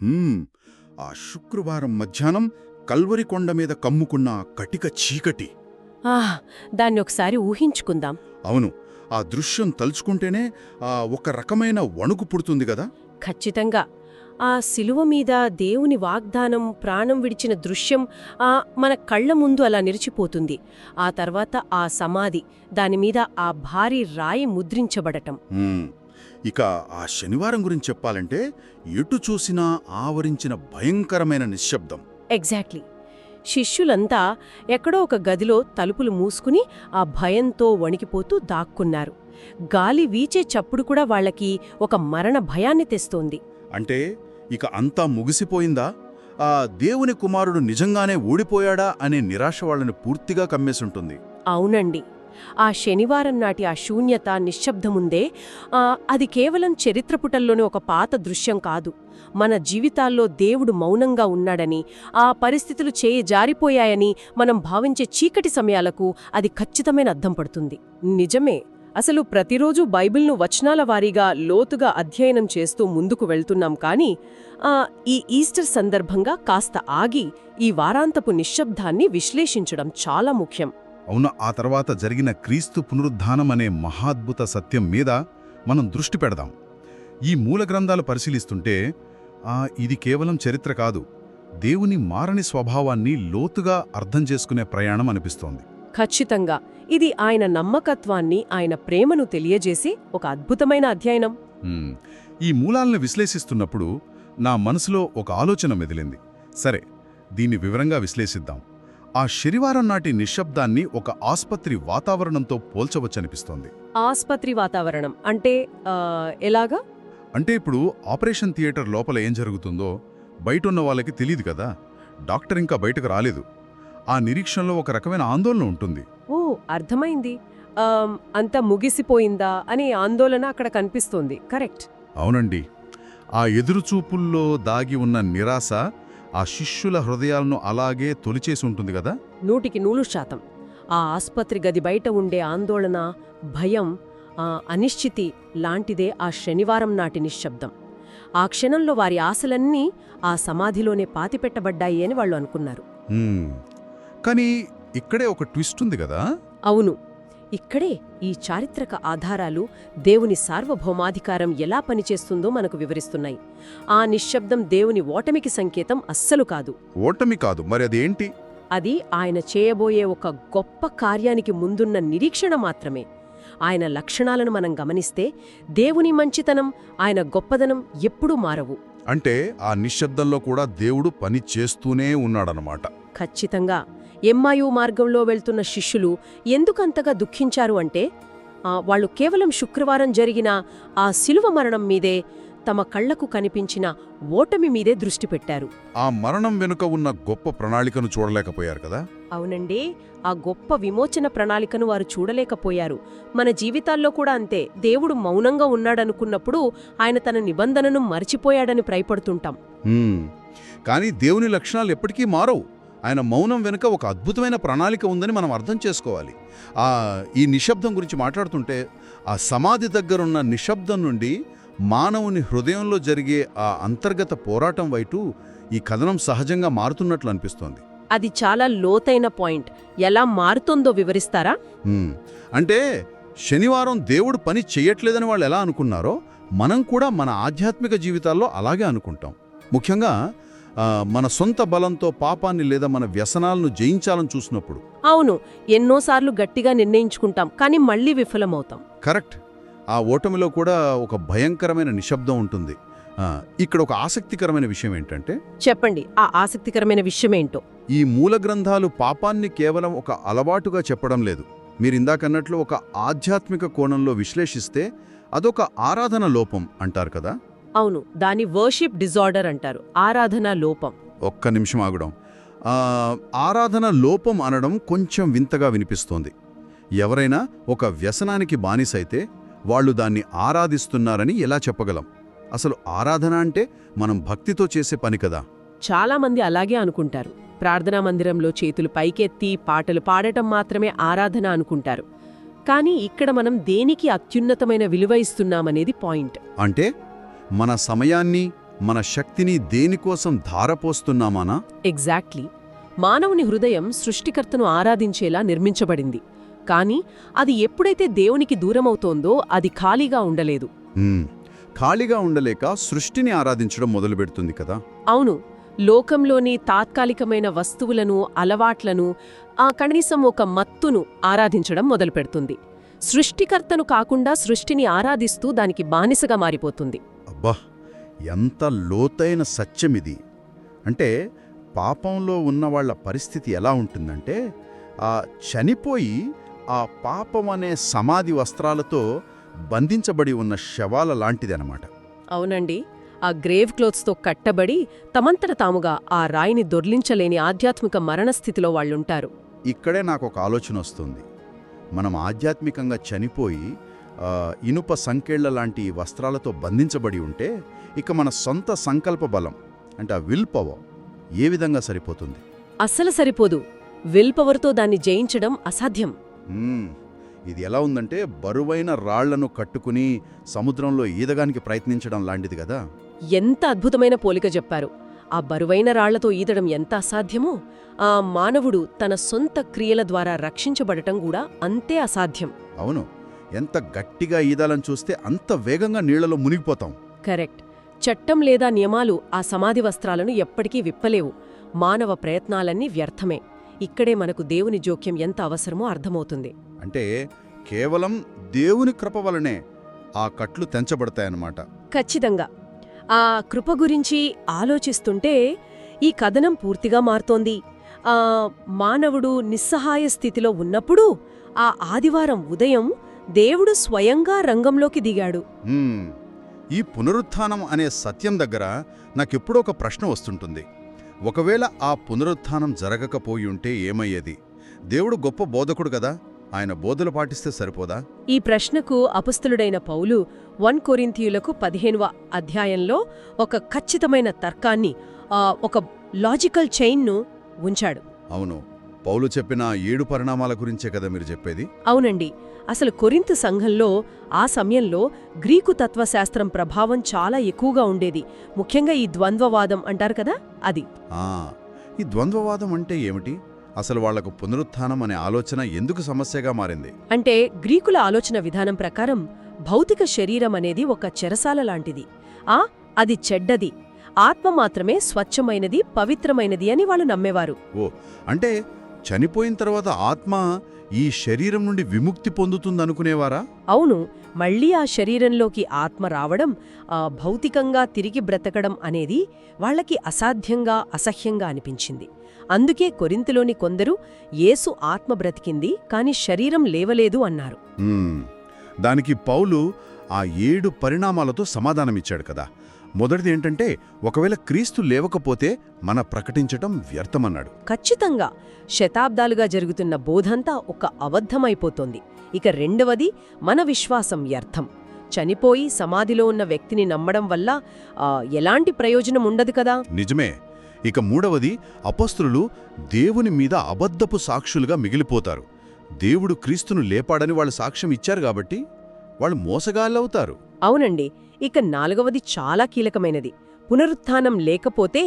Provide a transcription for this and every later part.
హ్మ్, ఆ శుక్రవారం మధ్యాహ్నం కల్వరి కొండ మీద కమ్ముకున్న కటిక చీకటి. ఆహ్ దాన్ని ఒకసారి ఊహించుకుందాం. అవును, ఆ దృశ్యం తలుచుకుంటేనే ఒక రకమైన వణుకు పుడుతుంది గదా. ఖచ్చితంగా. ఆ శిలువ మీద దేవుని వాగ్దానం ప్రాణం విడిచిన దృశ్యం మన కళ్ల ముందు అలా నిలిచిపోతుంది. ఆ తర్వాత ఆ సమాధి, దానిమీద ఆ భారీ రాయి ముద్రించబడటం. హ్మ్, ఇక ఆ శనివారం గురించి చెప్పాలంటే ఎటు చూసినా ఆవరించిన భయంకరమైన నిశ్శబ్దం. ఎగ్జాక్ట్లీ. శిష్యులంతా ఎక్కడో ఒక గదిలో తలుపులు మూసుకుని ఆ భయంతో వణికిపోతూ దాక్కున్నారు. గాలి వీచే చప్పుడు కూడా వాళ్లకి ఒక మరణ భయాన్ని తెస్తోంది. అంటే ఇక అంతా ముగిసిపోయిందా, ఆ దేవుని కుమారుడు నిజంగానే ఓడిపోయాడా అనే నిరాశ వాళ్ళని పూర్తిగా కమ్మేసుంటుంది. అవునండి. ఆ శనివారం నాటి ఆ శూన్యత, నిశ్శబ్దముందే అది కేవలం చరిత్రపుటల్లోని ఒక పాత దృశ్యం కాదు. మన జీవితాల్లో దేవుడు మౌనంగా ఉన్నాడని, ఆ పరిస్థితులు చేయి జారిపోయాయని మనం భావించే చీకటి సమయాలకు అది ఖచ్చితమైన అద్దం పడుతుంది. నిజమే. అసలు ప్రతిరోజు బైబిల్ను వచనాల వారీగా లోతుగా అధ్యయనం చేస్తూ ముందుకు వెళ్తున్నాం, కానీ ఈ ఈస్టర్ సందర్భంగా కాస్త ఆగి ఈ వారాంతపు నిశ్శబ్దాన్ని విశ్లేషించడం చాలా ముఖ్యం. అవును, ఆ తర్వాత జరిగిన క్రీస్తు పునరుద్ధానం అనే మహాద్భుత సత్యం మీద మనం దృష్టి పెడదాం. ఈ మూల గ్రంథాలు పరిశీలిస్తుంటే ఇది కేవలం చరిత్ర కాదు, దేవుని మారని స్వభావాన్ని లోతుగా అర్థం చేసుకునే ప్రయాణం అనిపిస్తోంది. ఖచ్చితంగా. ఇది ఆయన నమ్మకత్వాన్ని, ఆయన ప్రేమను తెలియజేసి ఒక అద్భుతమైన అధ్యయనం. ఈ మూలాలను విశ్లేషిస్తున్నప్పుడు నా మనసులో ఒక ఆలోచన మెదిలింది. సరే, దీన్ని వివరంగా విశ్లేషిద్దాం. ఆ శనివారం నాటి నిశ్శబ్దాన్ని ఒక ఆస్పత్రి వాతావరణంతో పోల్చవచ్చనిపిస్తోంది. ఆస్పత్రి వాతావరణం అంటే ఎలాగా? అంటే ఇప్పుడు ఆపరేషన్ థియేటర్ లోపల ఏం జరుగుతుందో బయటున్న వాళ్ళకి తెలియదు కదా. డాక్టర్ ఇంకా బయటకు రాలేదు. ఆ నిరీక్షణలో ఒక రకమైన ఆందోళన ఉంటుంది. ఓ, అర్థమైంది. అంతా ముగిసిపోయిందా అనే ఆందోళన అక్కడ కనిపిస్తోంది. కరెక్ట్. అవునండి. ఆ ఎదురుచూపుల్లో దాగి ఉన్న నిరాశ ఆ శిష్యుల హృదయాలను అలాగే తొలిచేసి ఉంటుంది కదా. 100% ఆ ఆస్పత్రి గది బయట ఉండే ఆందోళన, భయం, అనిశ్చితి లాంటిదే ఆ శనివారం నాటి నిశ్శబ్దం. ఆ క్షణంలో వారి ఆశలన్నీ ఆ సమాధిలోనే పాతిపెట్టబడ్డాయి అని వాళ్ళు అనుకున్నారు. కానీ ఇక్కడే ఒక ట్విస్ట్ ఉంది కదా. అవును, ఇక్కడే ఈ చారిత్రక ఆధారాలు దేవుని సార్వభౌమాధికారం ఎలా పనిచేస్తుందో మనకు వివరిస్తున్నాయి. ఆ నిశ్శబ్దం దేవుని ఓటమికి సంకేతం అస్సలు కాదు. ఓటమి కాదు, మరి అదేంటి? అది ఆయన చేయబోయే ఒక గొప్ప కార్యానికి ముందున్న నిరీక్షణ మాత్రమే. ఆయన లక్షణాలను మనం గమనిస్తే దేవుని మంచితనం, ఆయన గొప్పదనం ఎప్పుడూ మారవు. అంటే ఆ నిశ్శబ్దంలో కూడా దేవుడు పని చేస్తూనే ఉన్నాడనమాట. ఖచ్చితంగా. ఎమ్మాయు మార్గంలో వెళ్తున్న శిష్యులు ఎందుకంతగా దుఃఖించారు అంటే వాళ్ళు కేవలం శుక్రవారం జరిగిన ఆ శిలువ మరణం మీదే, తమ కళ్లకు కనిపించిన ఓటమి మీదే దృష్టి పెట్టారు. ఆ మరణం వెనుక ఉన్న గొప్ప ప్రణాళికను చూడలేకపోయారు కదా. అవునండి, ఆ గొప్ప విమోచన ప్రణాళికను వారు చూడలేకపోయారు. మన జీవితాల్లో కూడా అంతే. దేవుడు మౌనంగా ఉన్నాడనుకున్నప్పుడు ఆయన తన నిబంధనను మరిచిపోయాడని భయపడుతుంటాం. కానీ దేవుని లక్షణాలు ఎప్పటికీ మారవు. ఆయన మౌనం వెనుక ఒక అద్భుతమైన ప్రణాళిక ఉందని మనం అర్థం చేసుకోవాలి. ఈ నిశ్శబ్దం గురించి మాట్లాడుతుంటే ఆ సమాధి దగ్గరున్న నిశ్శబ్దం నుండి మానవుని హృదయంలో జరిగే ఆ అంతర్గత పోరాటం వైపు ఈ కథనం సహజంగా మారుతున్నట్లు అనిపిస్తోంది. అది చాలా లోతైన పాయింట్. ఎలా మారుతోందో వివరిస్తారా? అంటే శనివారం దేవుడు పని చెయ్యట్లేదని వాళ్ళు ఎలా అనుకున్నారో మనం కూడా మన ఆధ్యాత్మిక జీవితాల్లో అలాగే అనుకుంటాం. ముఖ్యంగా మన సొంత బలంతో పాపాన్ని లేదా మన వ్యసనాలను జయించాలని చూసినప్పుడు. అవును, ఎన్నోసార్లు గట్టిగా నిర్ణయించుకుంటాం, కానీ మళ్లీ విఫలమవుతాం. కరెక్ట్. ఆ ఓటమిలో కూడా ఒక భయంకరమైన నిశ్శబ్దం ఉంటుంది. ఇక్కడ ఒక ఆసక్తికరమైన విషయం ఏంటంటే, చెప్పండి, ఆ ఆసక్తికరమైన విషయమేంటో. ఈ మూల గ్రంథాలు పాపాన్ని కేవలం ఒక అలవాటుగా చెప్పడం లేదు. మీరిందాకన్నట్లు ఒక ఆధ్యాత్మిక కోణంలో విశ్లేషిస్తే అదొక ఆరాధన లోపం అంటారు కదా. అవును, దాని వర్షిప్ డిజార్డర్ అంటారు. ఆరాధన లోపం. ఒక్క నిమిషం ఆగడం. ఆరాధన లోపం అనడం కొంచెం వింతగా వినిపిస్తోంది. ఎవరైనా ఒక వ్యసనానికి బానిసైతే వాళ్ళు దాన్ని ఆరాధిస్తున్నారని ఎలా చెప్పగలం? అసలు ఆరాధన అంటే మనం భక్తితో చేసే పని కదా. చాలామంది అలాగే అనుకుంటారు. ప్రార్థనా మందిరంలో చేతులు పైకెత్తి పాటలు పాడటం మాత్రమే ఆరాధన అనుకుంటారు. కానీ ఇక్కడ మనం దేనికి అత్యున్నతమైన విలువ ఇస్తున్నామనేది పాయింట్. అంటే మన సమయాన్ని, మన శక్తిని దేనికోసం ధారపోస్తున్నామానా? ఎగ్జాక్ట్లీ. మానవుని హృదయం సృష్టికర్తను ఆరాధించేలా నిర్మించబడింది. కాని అది ఎప్పుడైతే దేవునికి దూరమవుతోందో అది ఖాళీగా ఉండలేదు. ఖాళీగా ఉండలేక సృష్టిని ఆరాధించడం మొదలుపెడుతుంది కదా. అవును, లోకంలోని తాత్కాలికమైన వస్తువులను, అలవాట్లను, కనీసం ఒక మత్తును ఆరాధించడం మొదలుపెడుతుంది. సృష్టికర్తను కాకుండా సృష్టిని ఆరాధిస్తూ దానికి బానిసగా మారిపోతుంది. అబ్బా, ఎంత లోతైన సత్యమిది! అంటే పాపంలో ఉన్నవాళ్ల పరిస్థితి ఎలా ఉంటుందంటే, చనిపోయి ఆ పాపం అనే సమాధి వస్త్రాలతో బంధించబడి ఉన్న శవాల లాంటిదనమాట. అవునండి, ఆ గ్రేవ్ క్లోత్స్తో కట్టబడి తమంతట తాముగా ఆ రాయిని దొర్లించలేని ఆధ్యాత్మిక మరణస్థితిలో వాళ్ళుంటారు. ఇక్కడే నాకొక ఆలోచన వస్తుంది. మనం ఆధ్యాత్మికంగా చనిపోయి ఇనుప సంకెళ్ల లాంటి వస్త్రాలతో బంధించబడి ఉంటే ఇక మన సొంత సంకల్ప బలం అంటే ఆ విల్ పవర్ ఏ విధంగా సరిపోతుంది? అస్సలు సరిపోదు. విల్ పవర్తో దాన్ని జయించడం అసాధ్యం. ఇది ఎలా ఉందంటే బరువైన రాళ్లను కట్టుకుని సముద్రంలో ఈదగానికి ప్రయత్నించడం లాంటిది కదా. ఎంత అద్భుతమైన పోలిక చెప్పారు. ఆ బరువైన రాళ్లతో ఈదడం ఎంత అసాధ్యమో, ఆ మానవుడు తన సొంత క్రియల ద్వారా రక్షించబడటం కూడా అంతే అసాధ్యం. అవును, ఎంత గట్టిగా ఈదాలని చూస్తే అంత వేగంగా నీళ్లలో మునిగిపోతాం. కరెక్ట్. చట్టం లేదా నియమాలు ఆ సమాధి వస్త్రాలను ఎప్పటికీ విప్పలేవు. మానవ ప్రయత్నాలన్నీ వ్యర్థమే. ఇక్కడే మనకు దేవుని జోక్యం ఎంత అవసరమో అర్థమవుతుంది. అంటే కేవలం దేవుని కృప వలనే ఆ కట్లు తెంచబడతాయన్నమాట. ఖచ్చితంగా. ఆ కృప గురించి ఆలోచిస్తుంటే ఈ కథనం పూర్తిగా మారుతోంది. మానవుడు నిస్సహాయ స్థితిలో ఉన్నప్పుడు ఆ ఆదివారం ఉదయం దేవుడు స్వయంగా రంగంలోకి దిగాడు. ఈ పునరుత్థానం అనే సత్యం దగ్గర నాకెప్పుడో ఒక ప్రశ్న వస్తుంటుంది. ఒకవేళ ఆ పునరుత్థానం జరగకపోయుంటే ఏమయ్యేది? దేవుడు గొప్ప బోధకుడు కదా, ఆయన బోధలు పాటిస్తే సరిపోదా? ఈ ప్రశ్నకు అపుస్తలుడైన పౌలు 1 కొరింథీయులకు 15వ అధ్యాయంలో ఒక ఖచ్చితమైన తర్కాన్ని, ఒక లాజికల్ చైన్ను ఉంచాడు. అవును, పౌలు చెప్పిన 7 పరిణామాల గురించే కదా మీరు చెప్పేది? అవునండి. అసలు కొరింథు సంఘంలో ఆ సమయంలో గ్రీకు తత్వశాస్త్రం ప్రభావం చాలా ఎక్కువగా ఉండేది. ముఖ్యంగా ఈ ద్వంద్వవాదం అంటారు కదా, అది. ఈ ద్వంద్వవాదం అంటే ఏమిటి? అసలు వాళ్లకు పునరుత్థానం అనే ఆలోచన ఎందుకు సమస్యగా మారింది? అంటే గ్రీకుల ఆలోచన విధానం ప్రకారం భౌతిక శరీరం అనేది ఒక చెరసాల లాంటిది. అది చెడ్డది, ఆత్మ మాత్రమే స్వచ్ఛమైనది, పవిత్రమైనది అని వాళ్ళు నమ్మేవారు. అంటే చనిపోయిన తర్వాత ఆత్మ ఈ శరీరం నుండి విముక్తి పొందుతుందనుకునేవారా? అవును. మళ్లీ ఆ శరీరంలోకి ఆత్మ రావడం, భౌతికంగా తిరిగి బ్రతకడం అనేది వాళ్లకి అసాధ్యంగా, అసహ్యంగా అనిపించింది. అందుకే కొరింథులోని కొందరు యేసు ఆత్మ బ్రతికింది కాని శరీరం లేవలేదు అన్నారు. దానికి పౌలు ఆ 7 పరిణామాలతో సమాధానమిచ్చాడు కదా. మొదటిది ఏంటంటే, ఒకవేళ క్రీస్తు లేవకపోతే మన ప్రకటించటం వ్యర్థమన్నాడు. ఖచ్చితంగా. శతాబ్దాలుగా జరుగుతున్న బోధంతా ఒక అబద్ధమైపోతోంది. ఇక రెండవది, మన విశ్వాసం వ్యర్థం. చనిపోయి సమాధిలో ఉన్న వ్యక్తిని నమ్మడం వల్ల ఎలాంటి ప్రయోజనం ఉండదు కదా. నిజమే. ఇక మూడవది, అపొస్తలులు దేవుని మీద అబద్ధపు సాక్షులుగా మిగిలిపోతారు. దేవుడు క్రీస్తును లేపాడని వాళ్ళు సాక్ష్యం ఇచ్చారు కాబట్టి వాళ్ళు మోసగాళ్ళవుతారు. అవునండి. ఇక నాలుగవది చాలా కీలకమైనది. పునరుత్థానం లేకపోతే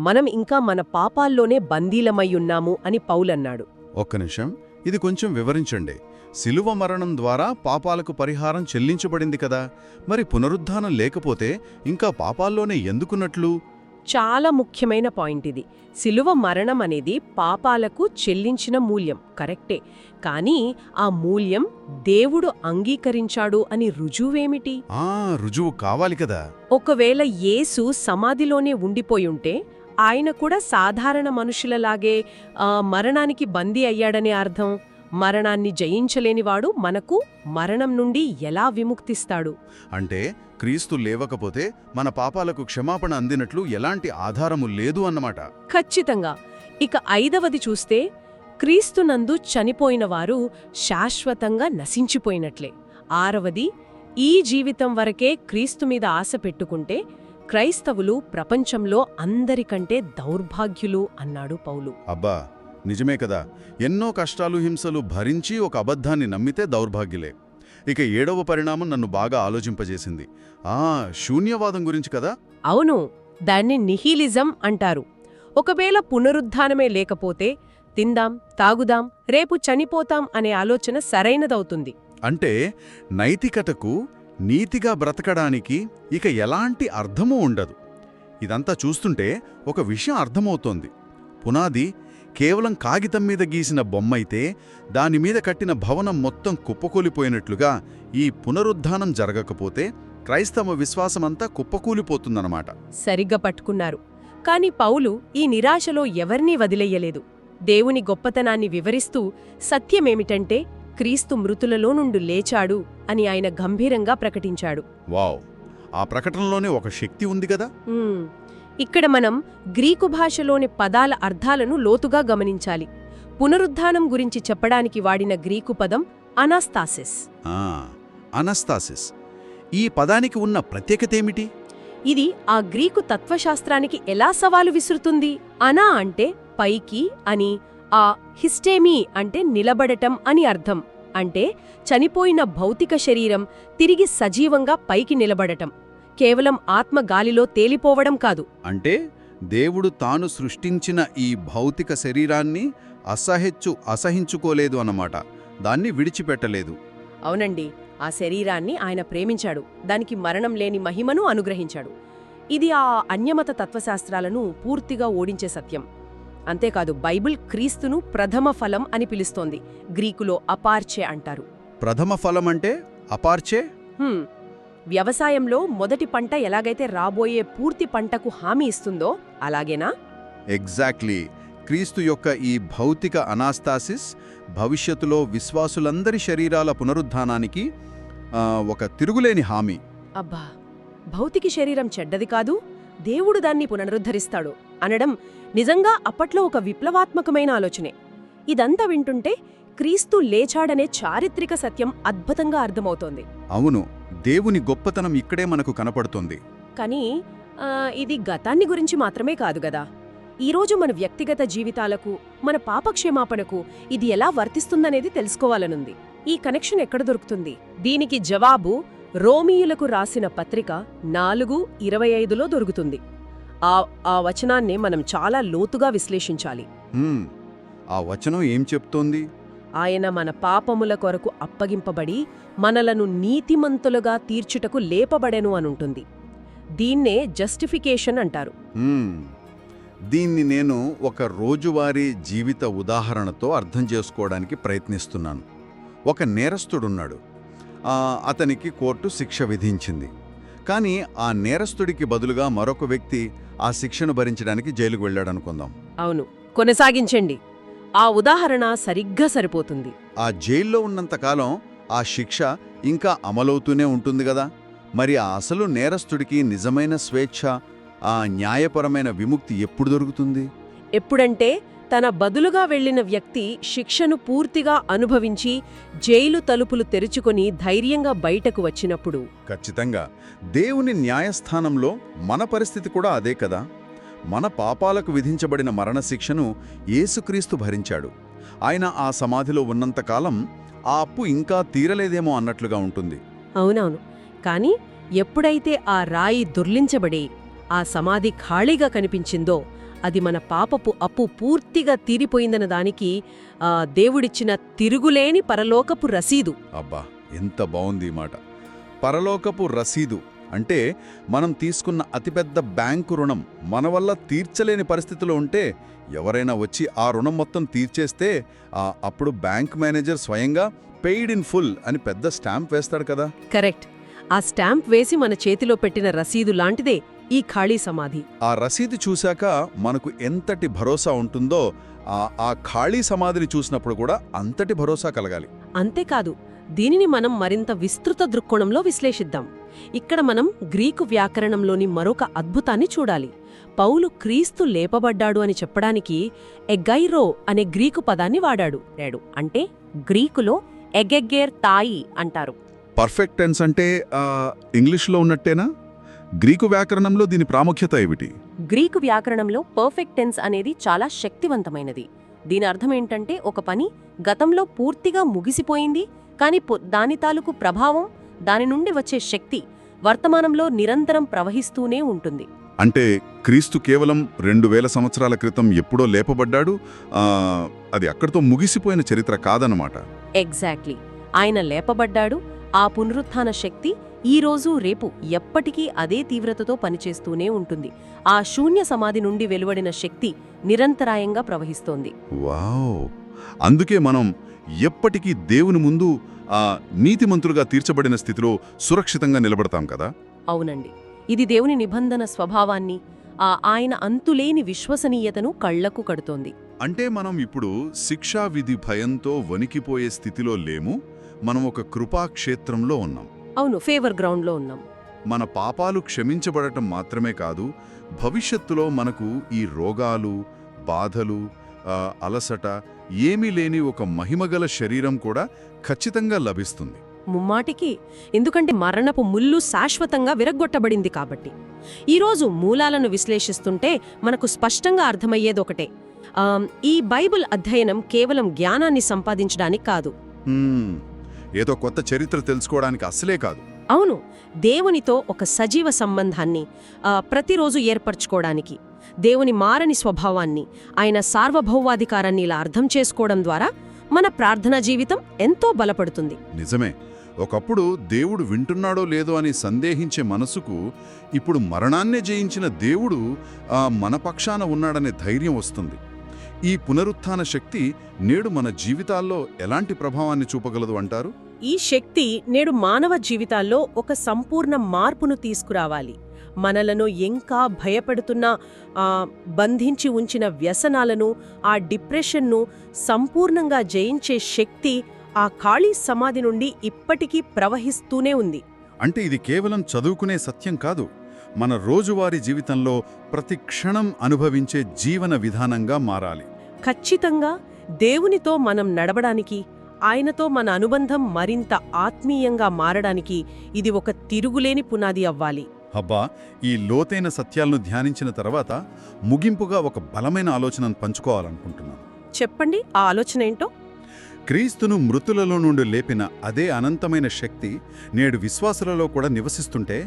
మనం ఇంకా మన పాపాల్లోనే బందీలమయ్యున్నాము అని పౌలన్నాడు. ఒక్క నిమిషం, ఇది కొంచెం వివరించండి. శిలువ మరణం ద్వారా పాపాలకు పరిహారం చెల్లించబడింది కదా, మరి పునరుత్థానం లేకపోతే ఇంకా పాపాల్లోనే ఎందుకున్నట్లు? చాలా ముఖ్యమైన పాయింట్ ఇది. శిలువ మరణం అనేది పాపాలకు చెల్లించిన మూల్యం, కరెక్టే. కానీ ఆ మూల్యం దేవుడు అంగీకరించాడు అని రుజువేమిటి? రుజువు కావాలి కదా. ఒకవేళ యేసు సమాధిలోనే ఉండిపోయుంటే ఆయన కూడా సాధారణ మనుషులలాగే మరణానికి బందీ అయ్యాడనే అర్థం. మరణాన్ని జయించలేనివాడు మనకు మరణం నుండి ఎలా విముక్తిస్తాడు? అంటే క్రీస్తు లేవకపోతే మన పాపాలకు క్షమాపణ అందినట్లు ఎలాంటి ఆధారము లేదు అన్నమాట. ఖచ్చితంగా. ఇక ఐదవది చూస్తే, క్రీస్తునందు చనిపోయినవారు శాశ్వతంగా నశించిపోయినట్లే. ఆరవది, ఈ జీవితం వరకే క్రీస్తు మీద ఆశ పెట్టుకుంటే క్రైస్తవులు ప్రపంచంలో అందరికంటే దౌర్భాగ్యులు అన్నాడు పౌలు. అబ్బా, నిజమే కదా. ఎన్నో కష్టాలు, హింసలు భరించి ఒక అబద్ధాన్ని నమ్మితే దౌర్భాగ్యులే. ఇక 7వ పరిణామం నన్ను బాగా ఆలోచింపజేసింది. శూన్యవాదం గురించి కదా. అవును, దాన్ని నిహిలిజం అంటారు. ఒకవేళ పునరుద్ధానమే లేకపోతే తిందాం, తాగుదాం, రేపు చనిపోతాం అనే ఆలోచన సరైనదవుతుంది. అంటే నైతికతకు, నీతిగా బ్రతకడానికి ఇక ఎలాంటి అర్థమూ ఉండదు. ఇదంతా చూస్తుంటే ఒక విషయం అర్థమవుతోంది. పునాది కేవలం కాగితం మీద గీసిన బొమ్మైతే దానిమీద కట్టిన భవనం మొత్తం కుప్పకూలిపోయినట్లుగా ఈ పునరుద్ధానం జరగకపోతే క్రైస్తవ విశ్వాసమంతా కుప్పకూలిపోతుందన్నమాట. సరిగ్గా పట్టుకున్నారు. కాని పౌలు ఈ నిరాశలో ఎవర్నీ వదిలెయ్యలేదు. దేవుని గొప్పతనాన్ని వివరిస్తూ సత్యమేమిటంటే క్రీస్తు మృతులలో నుండి లేచాడు అని ఆయన గంభీరంగా ప్రకటించాడు. వావ్! ఆ ప్రకటనలోనే ఒక శక్తి ఉంది కదా. ఇక్కడ మనం గ్రీకు భాషలోని పదాల అర్థాలను లోతుగా గమనించాలి. పునరుద్ధానం గురించి చెప్పడానికి వాడిన గ్రీకు పదం అనాస్తాసిస్. అనస్తాసిస్. ఈ పదానికి ఉన్న ప్రత్యేకతేమిటి? ఇది ఆ గ్రీకు తత్వశాస్త్రానికి ఎలా సవాలు విసురుతుంది? అనా అంటే పైకి అని, ఆ హిస్టేమీ అంటే నిలబడటం అని అర్థం. అంటే చనిపోయిన భౌతిక శరీరం తిరిగి సజీవంగా పైకి నిలబడటం, కేవలం ఆత్మ గాలిలో తేలిపోవడం కాదు. అంటే దేవుడు తాను సృష్టించిన ఈ భౌతిక శరీరాన్ని అసహించుకోలేదు అన్నమాట. దాన్ని విడిచిపెట్టలేదు. అవునండి, ఆ శరీరాన్ని ఆయన ప్రేమించాడు, దానికి మరణం లేని మహిమను అనుగ్రహించాడు. ఇది ఆ అన్యమత తత్వశాస్త్రాలను పూర్తిగా ఓడించే సత్యం. అంతేకాదు, బైబిల్ క్రీస్తును ప్రథమ ఫలం అని పిలుస్తోంది. గ్రీకులో అపార్చే అంటారు. ప్రథమ ఫలం అంటే అపార్చే? వ్యవసాయంలో మొదటి పంట ఎలాగైతే రాబోయే పూర్తి పంటకు హామీ ఇస్తుందో అలాగేనా? ఎగ్జాక్ట్లీ. క్రీస్తు యొక్క ఈ భౌతిక అనాస్తాసిస్ భవిష్యత్తులో విశ్వాసులందరి శరీరాల పునరుద్ధానానికి ఒక తిరుగులేని హామీ. అబ్బా, భౌతిక శరీరం చెడ్డది కాదు, దేవుడు దాన్ని పునరుద్ధరిస్తాడు అనడం నిజంగా అప్పట్లో ఒక విప్లవాత్మకమైన ఆలోచనే. ఇదంతా వింటుంటే క్రీస్తు లేచాడనే చారిత్రక సత్యం అద్భుతంగా అర్థమవుతోంది. అవును, దేవుని గొప్పతనం ఇక్కడే మనకు కనపడుతుంది. కానీ ఇది గతాన్ని గురించి మాత్రమే కాదు గదా. ఈరోజు మన వ్యక్తిగత జీవితాలకు, మన పాపక్షేమాపణకు ఇది ఎలా వర్తిస్తుందనేది తెలుసుకోవాలనుంది. ఈ కనెక్షన్ ఎక్కడ దొరుకుతుంది? దీనికి జవాబు రోమీయులకు రాసిన పత్రిక 4:25లో దొరుకుతుంది. ఆ వచనాన్ని మనం చాలా లోతుగా విశ్లేషించాలి. ఆ వచనం ఏం చెప్తోంది? ఆయన మన పాపముల కొరకు అప్పగింపబడి మనలను నీతిమంతులుగా తీర్చుటకు లేపబడెను అనుంటుంది. దీన్నే జస్టిఫికేషన్ అంటారు. దీన్ని నేను ఒక రోజువారీ జీవిత ఉదాహరణతో అర్థం చేసుకోవడానికి ప్రయత్నిస్తున్నాను. ఒక నేరస్తుడున్నాడు. అతనికి కోర్టు శిక్ష విధించింది. కానీ ఆ నేరస్తుడికి బదులుగా మరొక వ్యక్తి ఆ శిక్షను భరించడానికి జైలుకు వెళ్ళాడనుకుందాం. అవును, కొనసాగించండి. ఆ ఉదాహరణ సరిగ్గా సరిపోతుంది. ఆ జైల్లో ఉన్నంతకాలం ఆ శిక్ష ఇంకా అమలవుతూనే ఉంటుంది గదా. మరి ఆ అసలు నేరస్తుడికి నిజమైన స్వేచ్ఛ, ఆ న్యాయపరమైన విముక్తి ఎప్పుడు దొరుకుతుంది? ఎప్పుడంటే తన బదులుగా వెళ్లిన వ్యక్తి శిక్షను పూర్తిగా అనుభవించి జైలు తలుపులు తెరుచుకొని ధైర్యంగా బయటకు వచ్చినప్పుడు. ఖచ్చితంగా. దేవుని న్యాయస్థానంలో మన పరిస్థితి కూడా అదే కదా. మన పాపాలకు విధించబడిన మరణశిక్షను యేసుక్రీస్తు భరించాడు. ఆయన ఆ సమాధిలో ఉన్నంతకాలం ఆ అప్పు ఇంకా తీరలేదేమో అన్నట్లుగా ఉంటుంది. అవునవును. కాని ఎప్పుడైతే ఆ రాయి దొర్లించబడి ఆ సమాధి ఖాళీగా కనిపించిందో అది మన పాపపు అప్పు పూర్తిగా తీరిపోయిందన్న దానికి దేవుడిచ్చిన తిరుగులేని పరలోకపు రసీదు. అబ్బా, ఎంత బావుంది ఈ మాట! పరలోకపు రసీదు అంటే మనం తీసుకున్న అతిపెద్ద బ్యాంకు రుణం మన వల్ల తీర్చలేని పరిస్థితిలో ఉంటే ఎవరైనా వచ్చి ఆ రుణం మొత్తం తీర్చేస్తే అప్పుడు బ్యాంక్ మేనేజర్ స్వయంగా పెయిడ్ ఇన్ ఫుల్ అని పెద్ద స్టాంప్ వేస్తాడు కదా. కరెక్ట్. ఆ స్టాంప్ వేసి మన చేతిలో పెట్టిన రసీదు లాంటిదే ఈ ఖాళీ సమాధి. ఆ రసీదు చూశాక మనకు ఎంతటి భరోసా ఉంటుందో ఆ ఖాళీ సమాధిని చూసినప్పుడు కూడా అంతటి భరోసా కలగాలి. అంతేకాదు, దీనిని మనం మరింత విస్తృత దృక్కోణంలో విశ్లేషిద్దాం. ఇక్కడ మనం గ్రీకు వ్యాకరణంలోని మరొక అద్భుతాన్ని చూడాలి. పౌలు క్రీస్తు లేపబడ్డాడు అని చెప్పడానికి ఎగైరో అనే గ్రీకు పదాన్ని వాడాడు. అంటే గ్రీకులో ఎగెగ్గేర్ తాయి అంటారు. పర్ఫెక్ట్ టెన్స్ అంటే ఇంగ్లీష్లో ఉన్నట్టేనా? గ్రీకు వ్యాకరణంలో దీని ప్రాముఖ్యత ఏమిటి? గ్రీకు వ్యాకరణంలో పర్ఫెక్ట్ టెన్స్ అనేది చాలా శక్తివంతమైనది. దీని అర్థమేంటంటే ఒక పని గతంలో పూర్తిగా ముగిసిపోయింది, కాని దాని తాలూకు ప్రభావం, దాని నుండి వచ్చే శక్తి వర్తమానంలో నిరంతరం ప్రవహిస్తూనే ఉంటుంది. అంటే క్రీస్తు కేవలం 2000 సంవత్సరాల క్రితం ఎప్పుడో లేపబడ్డాడు, అది అక్కడితో ముగిసిపోయిన చరిత్ర కాదన్నమాట. ఎగ్జాక్ట్లీ. ఆయన లేపబడ్డాడు. ఆ పునరుత్థాన శక్తి ఈ రోజు రేపు ఎప్పటికీ అదే తీవ్రతతో పనిచేస్తూనే ఉంటుంది. ఆ శూన్య సమాధి నుండి వెలువడిన శక్తి నిరంతరాయంగా ప్రవహిస్తోంది. వావ్! అందుకే మనం ఎప్పటికీ దేవుని ముందు నీతిమంతులుగా తీర్చబడిన స్థితిలో సురక్షితంగా నిలబడతాం కదా. అవునండి. ఇది దేవుని నిబంధన స్వభావాన్ని, ఆయన అంతులేని విశ్వసనీయతను కళ్లకు కడుతోంది. అంటే మనం ఇప్పుడు శిక్షా విధి భయంతో వణికిపోయే స్థితిలో లేము. మనం ఒక కృపాక్షేత్రంలో ఉన్నాం. అవును, ఫేవర్ గ్రౌండ్లో ఉన్నాం. మన పాపాలు క్షమించబడటం మాత్రమే కాదు, భవిష్యత్తులో మనకు ఈ రోగాలు, బాధలు, అలసట ఏమీ లేని ఒక మహిమగల శరీరం కూడా ఖచ్చితంగా లభిస్తుంది. ముమ్మాటికి. ఎందుకంటే మరణపు ముల్లు శాశ్వతంగా విరగ్గొట్టబడింది కాబట్టి. ఈరోజు మూలాలను విశ్లేషిస్తుంటే మనకు స్పష్టంగా అర్థమయ్యేదొకటే. ఈ బైబిల్ అధ్యయనం కేవలం జ్ఞానాన్ని సంపాదించడానికి కాదు, ఏదో కొత్త చరిత్ర తెలుసుకోవడానికి అస్సలే కాదు. అవును, దేవునితో ఒక సజీవ సంబంధాన్ని ప్రతిరోజు ఏర్పరచుకోవడానికి, దేవుని మారని స్వభావాన్ని, ఆయన సార్వభౌమాధికారాన్ని ఇలా అర్థం చేసుకోవడం ద్వారా మన ప్రార్థనా జీవితం ఎంతో బలపడుతుంది. నిజమే. ఒకప్పుడు దేవుడు వింటున్నాడో లేదో అని సందేహించే మనసుకు ఇప్పుడు మరణాన్నే జయించిన దేవుడు మన పక్షాన ఉన్నాడనే ధైర్యం వస్తుంది. ఈ పునరుత్థాన శక్తి నేడు మన జీవితాల్లో ఎలాంటి ప్రభావాన్ని చూపగలదు అంటారు? ఈ శక్తి నేడు మానవ జీవితాల్లో ఒక సంపూర్ణ మార్పును తీసుకురావాలి. మనలను ఇంకా భయపెడుతున్న బంధించి ఉంచిన వ్యసనాలను, ఆ డిప్రెషన్ను సంపూర్ణంగా జయించే శక్తి ఆ ఖాళీ సమాధి నుండి ఇప్పటికీ ప్రవహిస్తూనే ఉంది. అంటే ఇది కేవలం చదువుకునే సత్యం కాదు, మన రోజువారీ జీవితంలో ప్రతి క్షణం అనుభవించే జీవన విధానంగా మారాలి. ఖచ్చితంగా. దేవునితో మనం నడవడానికి, ఆయనతో మన అనుబంధం మరింత ఆత్మీయంగా మారడానికి ఇది ఒక తిరుగులేని పునాది అవ్వాలి. అబ్బా, ఈ లోతైన సత్యాలను ధ్యానించిన తర్వాత ముగింపుగా ఒక బలమైన ఆలోచనను పంచుకోవాలనుకుంటున్నాను. చెప్పండి, ఆ ఆలోచన ఏంటో? క్రీస్తును మృతులలో నుండి లేపిన అదే అనంతమైన శక్తి నేడు విశ్వాసులలో కూడా నివసిస్తుంటే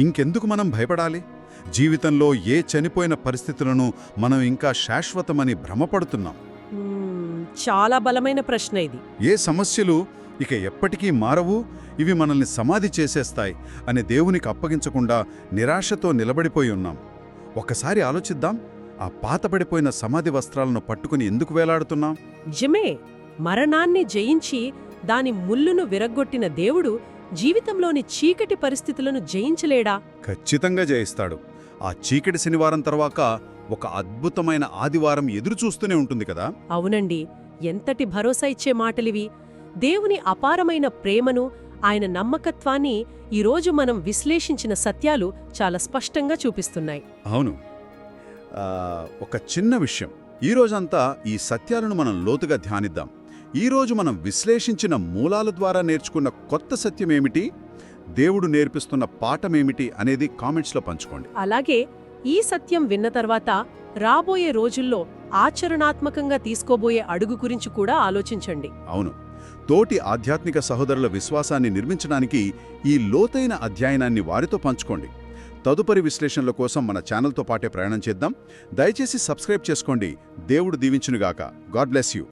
ఇంకెందుకు మనం భయపడాలి? జీవితంలో ఏ చనిపోయిన పరిస్థితులను మనం ఇంకా శాశ్వతమని భ్రమపడుతున్నాం? చాలా బలమైన ప్రశ్న ఇది. ఏ సమస్యలు ఇక ఎప్పటికీ మారవు, ఇవి మనల్ని సమాధి చేసేస్తాయి అని దేవునికి అప్పగించకుండా నిరాశతో నిలబడిపోయి ఉన్నాం. ఒక్కసారి ఆలోచిద్దాం, ఆ పాతబడిపోయిన సమాధి వస్త్రాలను పట్టుకుని ఎందుకు వేలాడుతున్నాం? నిజమే. మరణాన్ని జయించి దాని ముల్లును విరగ్గొట్టిన దేవుడు జీవితంలోని చీకటి పరిస్థితులను జయించలేడా? ఖచ్చితంగా జయిస్తాడు. ఆ చీకటి శనివారం తర్వాత ఒక అద్భుతమైన ఆదివారం ఎదురుచూస్తూనే ఉంటుంది కదా. అవునండి, ఎంతటి భరోసా ఇచ్చే మాటలివి. దేవుని అపారమైన ప్రేమను, ఆయన నమ్మకత్వాన్ని ఈరోజు మనం విశ్లేషించిన సత్యాలు చాలా స్పష్టంగా చూపిస్తున్నాయి. అవును. ఒక చిన్న విషయం, ఈరోజంతా ఈ సత్యాలను మనం లోతుగా ధ్యానిద్దాం. ఈరోజు మనం విశ్లేషించిన మూలాల ద్వారా నేర్చుకున్న కొత్త సత్యమేమిటి, దేవుడు నేర్పిస్తున్న పాఠమేమిటి అనేది కామెంట్స్లో పంచుకోండి. అలాగే ఈ సత్యం విన్న తర్వాత రాబోయే రోజుల్లో ఆచరణాత్మకంగా తీసుకోబోయే అడుగు గురించి కూడా ఆలోచించండి. అవును, తోటి ఆధ్యాత్మిక సహోదరుల విశ్వాసాన్ని నిర్మించడానికి ఈ లోతైన అధ్యయనాన్ని వారితో పంచుకోండి. తదుపరి విశ్లేషణల కోసం మన ఛానల్తో పాటే ప్రయాణం చేద్దాం. దయచేసి సబ్స్క్రైబ్ చేసుకోండి. దేవుడు దీవించునుగాక. God bless you.